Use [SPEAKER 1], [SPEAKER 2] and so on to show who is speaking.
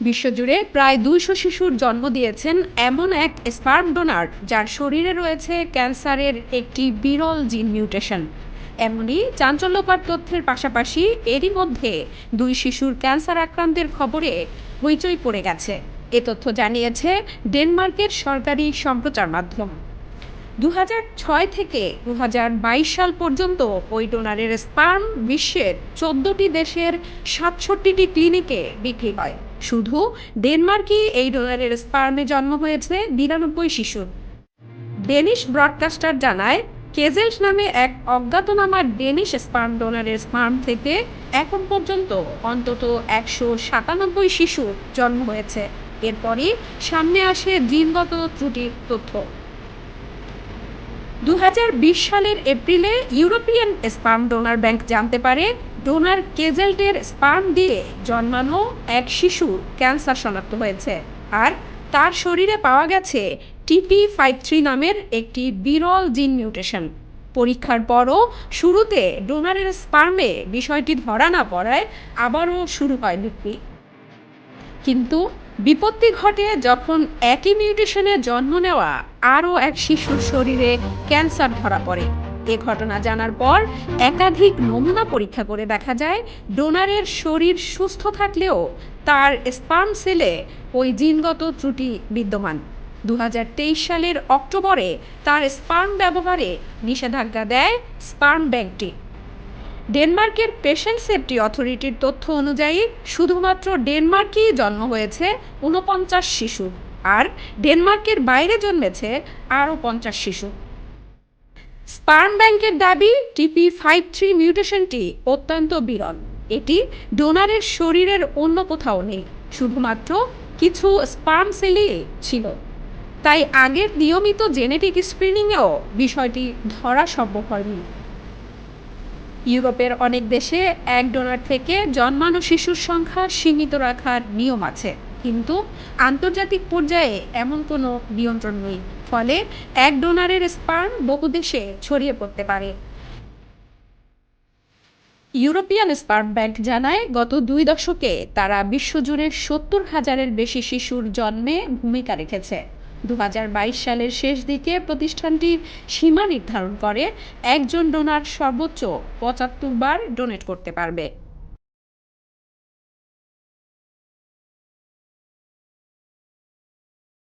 [SPEAKER 1] বিশ্বজুড়ে প্রায় ২০০ শিশুর জন্ম দিয়েছেন এমন এক স্পার্ম ডোনার যার শরীরে রয়েছে ক্যান্সারের একটি বিরল জিন মিউটেশন। এমনই চাঞ্চল্যকর তথ্যের পাশাপাশি এরই মধ্যে ২ শিশুর ক্যান্সার আক্রান্তের খবরে হইচই পড়ে গেছে। এ তথ্য জানিয়েছে ডেনমার্কের সরকারি সম্প্রচার মাধ্যম। ২০০৬ থেকে ২০২২ সাল পর্যন্ত ওই ডোনারের স্পার্ম বিশ্বের ১৪টি দেশের ৬৭টি ক্লিনিকে বিক্রি হয়। শুধু ডেনমার্কেই এই ডোনারের স্পার্মে জন্ম হয়েছে ৯২ শিশুর। ডেনিশ ব্রডকাস্টার জানায়, কেজেল্ট নামে এক অজ্ঞাতনামা ডেনিশ স্পার্ম ডোনারের স্পার্ম থেকে এখন পর্যন্ত অন্তত ১৯৭ শিশুর জন্ম হয়েছে। এরপরই সামনে আসে জিনগত ত্রুটির তথ্য। ২০২০ সালের এপ্রিলে ইউরোপিয়ান স্পার্ম ডোনার ব্যাংক জানতে পারে ডোনার কেজেল্টের স্পার্ম দিয়ে জন্মানো এক শিশুর ক্যান্সার শনাক্ত হয়েছে, আর তার শরীরে পাওয়া গেছে TP53 নামের একটি বিরল জিন মিউটেশন। পরীক্ষার পরও শুরুতে ডোনারের স্পার্মে বিষয়টি ধরা না পড়ায় আবারও শুরু হয় বিক্রি। কিন্তু বিপত্তি ঘটে যখন একই মিউটেশনে জন্ম নেওয়া আরও এক শিশুর শরীরে ক্যান্সার ধরা পড়ে। এ ঘটনা জানার পর একাধিক নমুনা পরীক্ষা করে দেখা যায় ডোনারের শরীর সুস্থ থাকলেও তার স্পার্ম সেলে ওই জিনগত ত্রুটি বিদ্যমান। ২০২৩ সালের অক্টোবরে তার স্পার্ম ব্যবহারে নিষেধাজ্ঞা দেয় স্পার্ম ব্যাংকটি। ডেনমার্কের পেশেন্ট সেফটি অথরিটির তথ্য অনুযায়ী শুধুমাত্র ডেনমার্কেই জন্ম হয়েছে ৪৯ শিশু, আর ডেনমার্কের বাইরে জন্মেছে আরও ৫০ শিশু। স্পার্ম ব্যাংকের দাবি, TP53 মিউটেশনটি অত্যন্ত বিরল। এটি ডোনারের শরীরের অন্য কোথাও নেই, শুধুমাত্র কিছু স্পার্ম সেলে ছিল। তাই আগের নিয়মিত জেনেটিক স্ক্রিনিংয়েও বিষয়টি ধরা সম্ভব হয়নি। ইউরোপের অনেক দেশে এক ডোনার থেকে জন্মানো শিশুর সংখ্যা সীমিত রাখার নিয়ম আছে, কিন্তু আন্তর্জাতিক পর্যায়ে এমন কোনো নিয়ন্ত্রণ নেই। ফলে এক ডোনারের স্পার্ম বহু দেশে ছড়িয়ে পড়তে পারে। ইউরোপিয়ান স্পার্ম ব্যাংক জানায়, গত ২ দশকে তারা বিশ্বজুড়ে ৭০,০০০-এর বেশি শিশুর জন্মে ভূমিকা রেখেছে। ২০২২ সালের শেষ দিকে প্রতিষ্ঠানটি সীমা নির্ধারণ করে একজন ডোনার সর্বোচ্চ ৭৫ বার ডোনেট করতে পারবে।